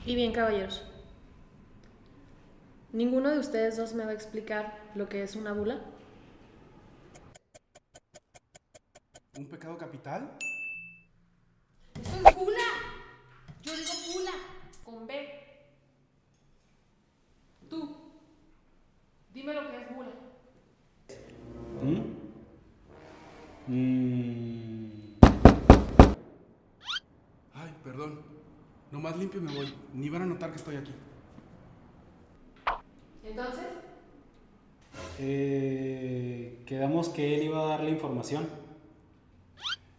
Y bien, caballeros, ¿ninguno de ustedes dos me va a explicar lo que es una bula? ¿Un pecado capital? ¡Eso es bula! Yo digo bula, con B. Tú, dime lo que es bula. Ay, perdón. Nomás limpio y me voy. Ni van a notar que estoy aquí. Entonces, Quedamos que él iba a dar la información.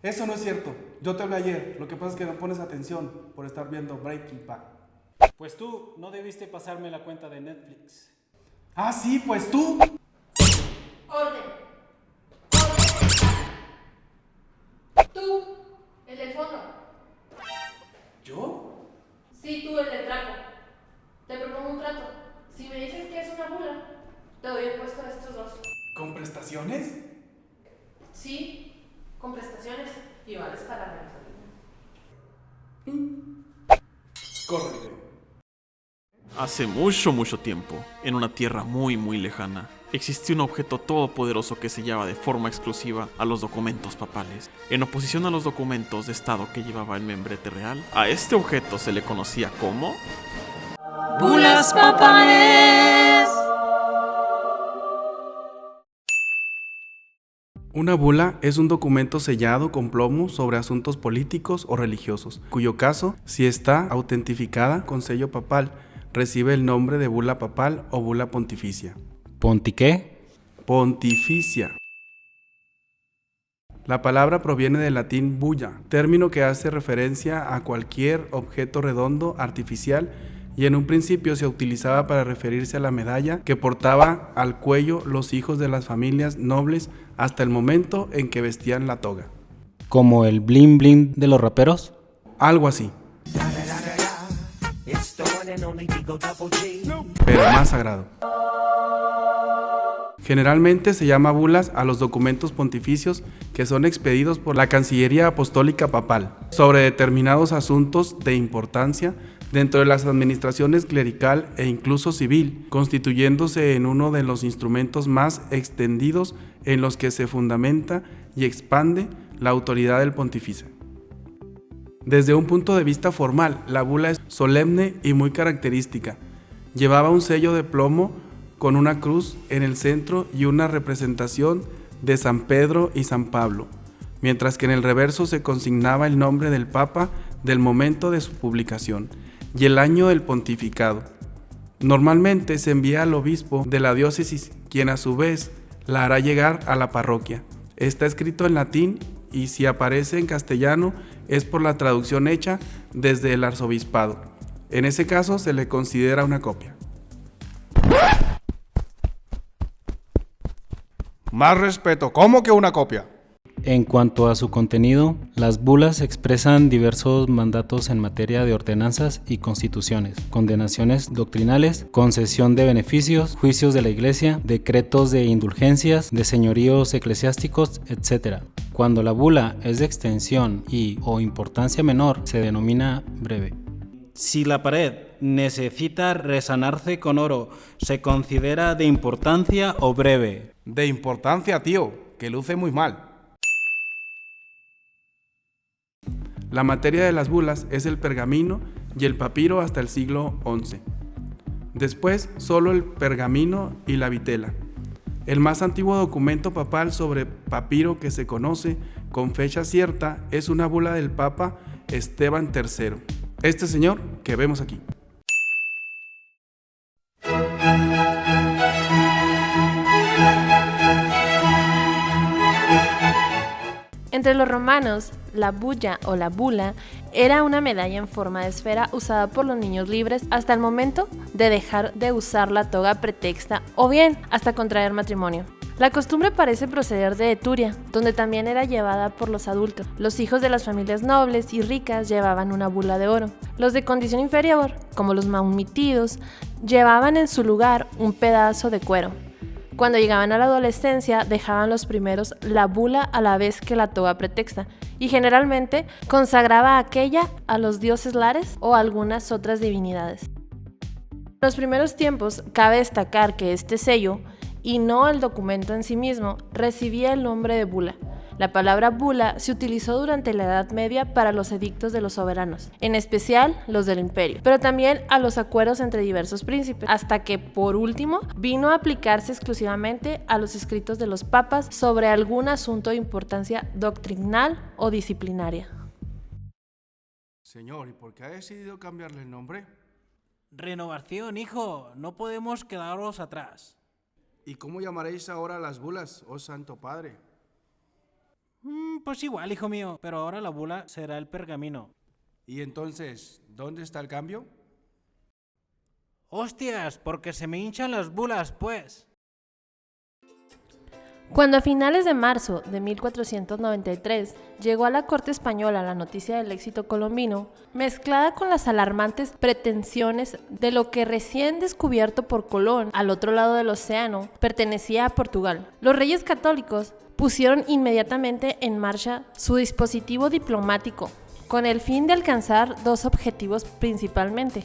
Eso no es cierto. Yo te hablé ayer. Lo que pasa es que no pones atención por estar viendo Breaking Bad. Pues tú no debiste pasarme la cuenta de Netflix. Ah, sí, pues tú. orden. Tú, el del fondo. ¿Yo? Sí, tú, el del trapo. Te propongo un trato. Si me dices que es una bula, te doy el puesto a estos dos. ¿Con prestaciones? Sí, con prestaciones y vales para la Córrele. Hace mucho tiempo, en una tierra muy lejana, existía un objeto todopoderoso que sellaba de forma exclusiva a los documentos papales. En oposición a los documentos de estado que llevaba el membrete real, a este objeto se le conocía como... ¡Bulas papales! Una bula es un documento sellado con plomo sobre asuntos políticos o religiosos, cuyo caso, si está autentificada con sello papal, recibe el nombre de bula papal o bula pontificia. ¿Ponti qué? Pontificia. La palabra proviene del latín bulla, término que hace referencia a cualquier objeto redondo, artificial, y en un principio se utilizaba para referirse a la medalla que portaba al cuello los hijos de las familias nobles hasta el momento en que vestían la toga. ¿Como el bling bling de los raperos? Algo así, pero más sagrado. Generalmente se llama bulas a los documentos pontificios que son expedidos por la Cancillería Apostólica Papal sobre determinados asuntos de importancia dentro de las administraciones clerical e incluso civil, constituyéndose en uno de los instrumentos más extendidos en los que se fundamenta y expande la autoridad del pontífice. Desde un punto de vista formal, la bula es solemne y muy característica. Llevaba un sello de plomo con una cruz en el centro y una representación de San Pedro y San Pablo, mientras que en el reverso se consignaba el nombre del Papa del momento de su publicación y el año del pontificado. Normalmente se envía al obispo de la diócesis, quien a su vez la hará llegar a la parroquia. Está escrito en latín y si aparece en castellano es por la traducción hecha desde el arzobispado. En ese caso se le considera una copia. Más respeto, ¿cómo que una copia? En cuanto a su contenido, las bulas expresan diversos mandatos en materia de ordenanzas y constituciones, condenaciones doctrinales, concesión de beneficios, juicios de la Iglesia, decretos de indulgencias, de señoríos eclesiásticos, etc. Cuando la bula es de extensión y o importancia menor, se denomina breve. Si la pared necesita resanarse con oro, ¿se considera de importancia o breve? De importancia, tío, que luce muy mal. La materia de las bulas es el pergamino y el papiro hasta el siglo XI. Después, solo el pergamino y la vitela. El más antiguo documento papal sobre papiro que se conoce con fecha cierta es una bula del Papa Esteban III. Este señor que vemos aquí. Entre los romanos, la bulla o la bula era una medalla en forma de esfera usada por los niños libres hasta el momento de dejar de usar la toga pretexta o bien hasta contraer matrimonio. La costumbre parece proceder de Eturia, donde también era llevada por los adultos. Los hijos de las familias nobles y ricas llevaban una bula de oro. Los de condición inferior, como los maumitidos, llevaban en su lugar un pedazo de cuero. Cuando llegaban a la adolescencia, dejaban los primeros la bula a la vez que la toga pretexta, y generalmente consagraba aquella a los dioses lares o a algunas otras divinidades. En los primeros tiempos, cabe destacar que este sello, y no el documento en sí mismo, recibía el nombre de bula. La palabra bula se utilizó durante la Edad Media para los edictos de los soberanos, en especial los del imperio, pero también a los acuerdos entre diversos príncipes, hasta que, por último, vino a aplicarse exclusivamente a los escritos de los papas sobre algún asunto de importancia doctrinal o disciplinaria. Señor, ¿y por qué ha decidido cambiarle el nombre? Renovación, hijo, no podemos quedaros atrás. ¿Y cómo llamaréis ahora las bulas, oh Santo Padre? Pues igual, hijo mío, pero ahora la bula será el pergamino. ¿Y entonces, dónde está el cambio? ¡Hostias! Porque se me hinchan las bulas, pues. Cuando a finales de marzo de 1493 llegó a la corte española la noticia del éxito colombino, mezclada con las alarmantes pretensiones de lo que recién descubierto por Colón al otro lado del océano pertenecía a Portugal, los reyes católicos pusieron inmediatamente en marcha su dispositivo diplomático, con el fin de alcanzar dos objetivos principalmente: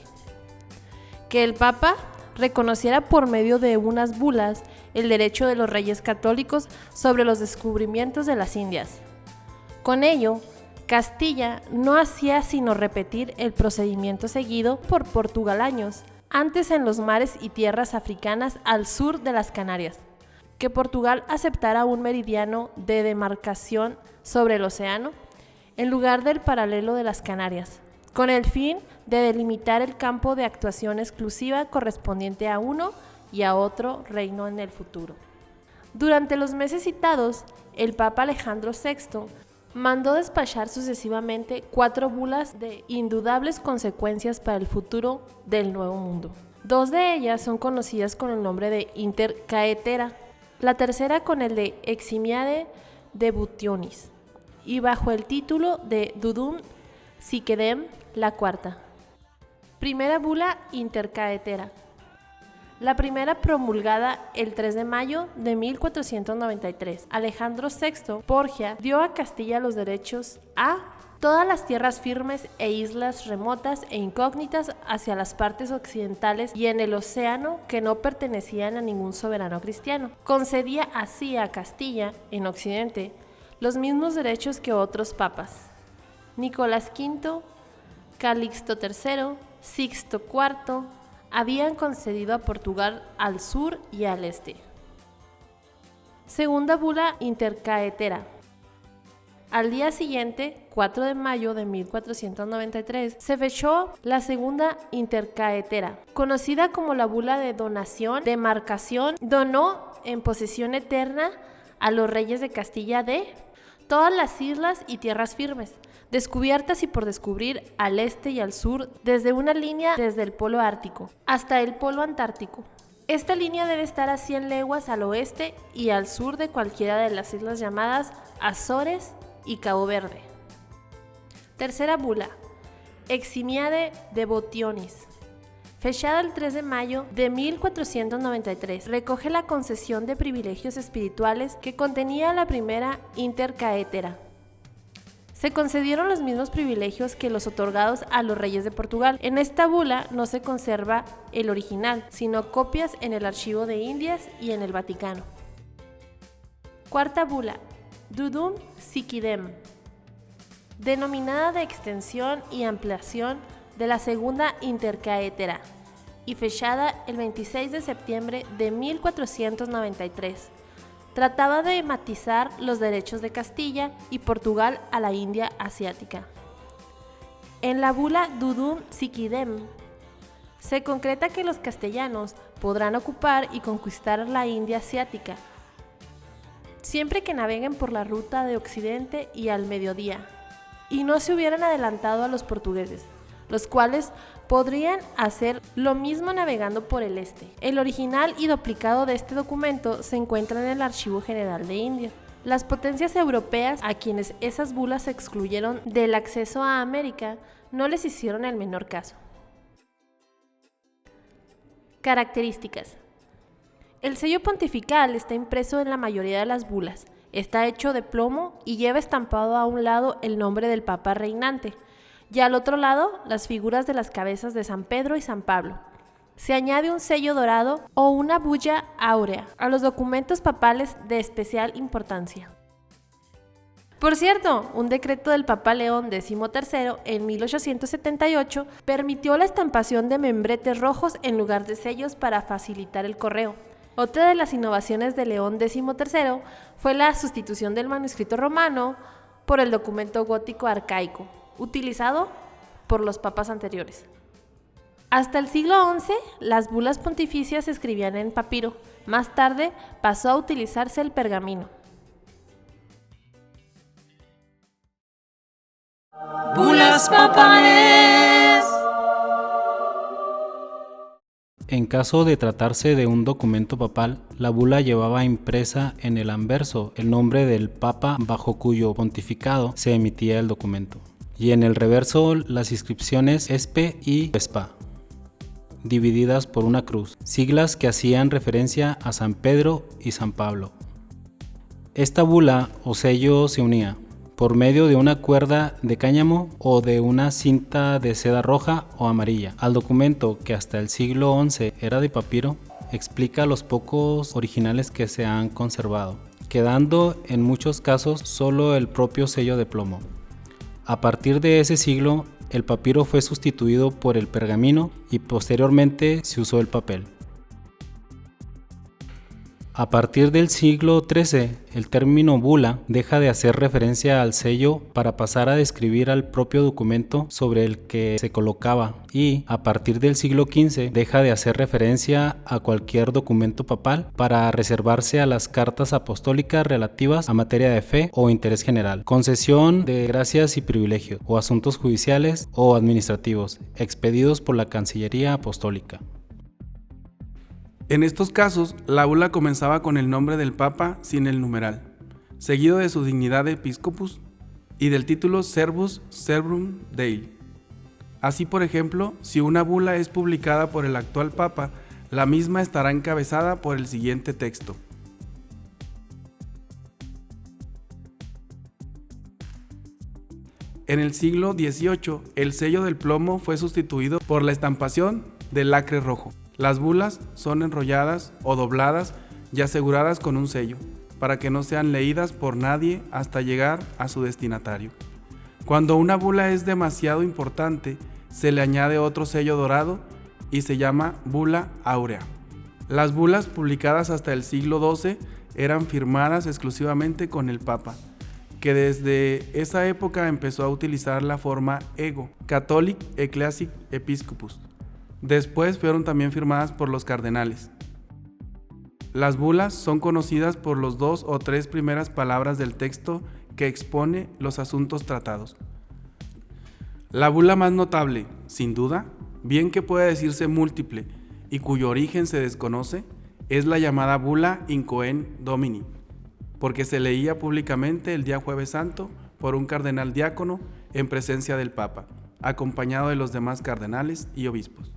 que el Papa reconociera por medio de unas bulas el derecho de los reyes católicos sobre los descubrimientos de las Indias. Con ello, Castilla no hacía sino repetir el procedimiento seguido por Portugal años antes en los mares y tierras africanas al sur de las Canarias, que Portugal aceptara un meridiano de demarcación sobre el océano en lugar del paralelo de las Canarias, con el fin de delimitar el campo de actuación exclusiva correspondiente a uno y a otro reino en el futuro. Durante los meses citados, el Papa Alejandro VI mandó despachar sucesivamente 4 bulas de indudables consecuencias para el futuro del Nuevo Mundo. 2 de ellas son conocidas con el nombre de Inter Caetera, la tercera con el de Eximiade Debutionis, y bajo el título de Dudum Siquedem, la cuarta. Primera bula Inter Caetera. La primera promulgada el 3 de mayo de 1493. Alejandro VI Borgia dio a Castilla los derechos a todas las tierras firmes e islas remotas e incógnitas hacia las partes occidentales y en el océano que no pertenecían a ningún soberano cristiano. Concedía así a Castilla, en Occidente, los mismos derechos que otros papas: Nicolás V, Calixto III, Sixto IV, habían concedido a Portugal al sur y al este. Segunda bula Intercaetera. Al día siguiente, 4 de mayo de 1493, se fechó la segunda Intercaetera, conocida como la bula de donación, demarcación, donó en posesión eterna a los reyes de Castilla de todas las islas y tierras firmes, descubiertas y por descubrir al este y al sur, desde una línea desde el polo ártico hasta el polo antártico. Esta línea debe estar a 100 leguas al oeste y al sur de cualquiera de las islas llamadas Azores y Cabo Verde. Tercera bula, Eximiade Devotionis, fechada el 3 de mayo de 1493, recoge la concesión de privilegios espirituales que contenía la primera Intercaetera. Se concedieron los mismos privilegios que los otorgados a los reyes de Portugal. En esta bula no se conserva el original, sino copias en el Archivo de Indias y en el Vaticano. Cuarta bula, Dudum Siquidem, denominada de extensión y ampliación de la segunda Intercaetera, y fechada el 26 de septiembre de 1493. Trataba de matizar los derechos de Castilla y Portugal a la India asiática. En la bula Dudum Siquidem se concreta que los castellanos podrán ocupar y conquistar la India asiática, siempre que naveguen por la ruta de Occidente y al mediodía, y no se hubieran adelantado a los portugueses, los cuales podrían hacer lo mismo navegando por el este. El original y duplicado de este documento se encuentra en el Archivo General de India. Las potencias europeas, a quienes esas bulas excluyeron del acceso a América, no les hicieron el menor caso. Características. El sello pontifical está impreso en la mayoría de las bulas. Está hecho de plomo y lleva estampado a un lado el nombre del Papa reinante y al otro lado las figuras de las cabezas de San Pedro y San Pablo. Se añade un sello dorado o una bulla áurea a los documentos papales de especial importancia. Por cierto, un decreto del Papa León XIII en 1878 permitió la estampación de membretes rojos en lugar de sellos para facilitar el correo. Otra de las innovaciones de León XIII fue la sustitución del manuscrito romano por el documento gótico arcaico, utilizado por los papas anteriores. Hasta el siglo XI, las bulas pontificias se escribían en papiro. Más tarde pasó a utilizarse el pergamino. Bulas papales. En caso de tratarse de un documento papal, la bula llevaba impresa en el anverso el nombre del papa bajo cuyo pontificado se emitía el documento, y en el reverso las inscripciones Espe y Vespa, divididas por una cruz, siglas que hacían referencia a San Pedro y San Pablo. Esta bula o sello se unía por medio de una cuerda de cáñamo o de una cinta de seda roja o amarilla al documento, que hasta el siglo XI era de papiro. Explica los pocos originales que se han conservado, quedando en muchos casos solo el propio sello de plomo. A partir de ese siglo, el papiro fue sustituido por el pergamino y posteriormente se usó el papel. A partir del siglo XIII, el término bula deja de hacer referencia al sello para pasar a describir al propio documento sobre el que se colocaba, y a partir del siglo XV deja de hacer referencia a cualquier documento papal para reservarse a las cartas apostólicas relativas a materia de fe o interés general, concesión de gracias y privilegios, o asuntos judiciales o administrativos expedidos por la Cancillería Apostólica. En estos casos, la bula comenzaba con el nombre del Papa sin el numeral, seguido de su dignidad de episcopus y del título Servus Servum Dei. Así, por ejemplo, si una bula es publicada por el actual Papa, la misma estará encabezada por el siguiente texto. En el siglo XVIII, el sello del plomo fue sustituido por la estampación del lacre rojo. Las bulas son enrolladas o dobladas y aseguradas con un sello, para que no sean leídas por nadie hasta llegar a su destinatario. Cuando una bula es demasiado importante, se le añade otro sello dorado y se llama bula áurea. Las bulas publicadas hasta el siglo XII eran firmadas exclusivamente con el Papa, que desde esa época empezó a utilizar la forma ego, Catholic Ecclesiae Episcopus. Después fueron también firmadas por los cardenales. Las bulas son conocidas por los 2 o 3 primeras palabras del texto que expone los asuntos tratados. La bula más notable, sin duda, bien que puede decirse múltiple y cuyo origen se desconoce, es la llamada bula in coen domini, porque se leía públicamente el día Jueves Santo por un cardenal diácono en presencia del Papa, acompañado de los demás cardenales y obispos.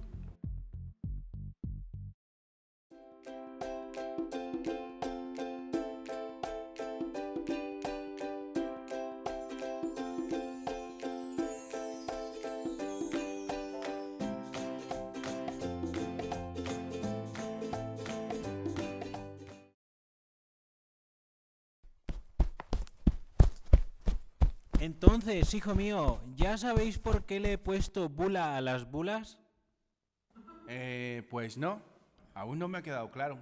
Entonces, hijo mío, ¿ya sabéis por qué le he puesto bula a las bulas? Pues no, aún no me ha quedado claro.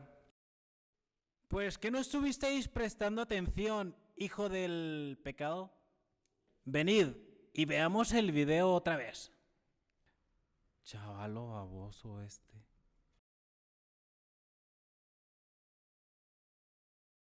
Pues que no estuvisteis prestando atención, hijo del pecado. Venid y veamos el video otra vez. Chavalo baboso este.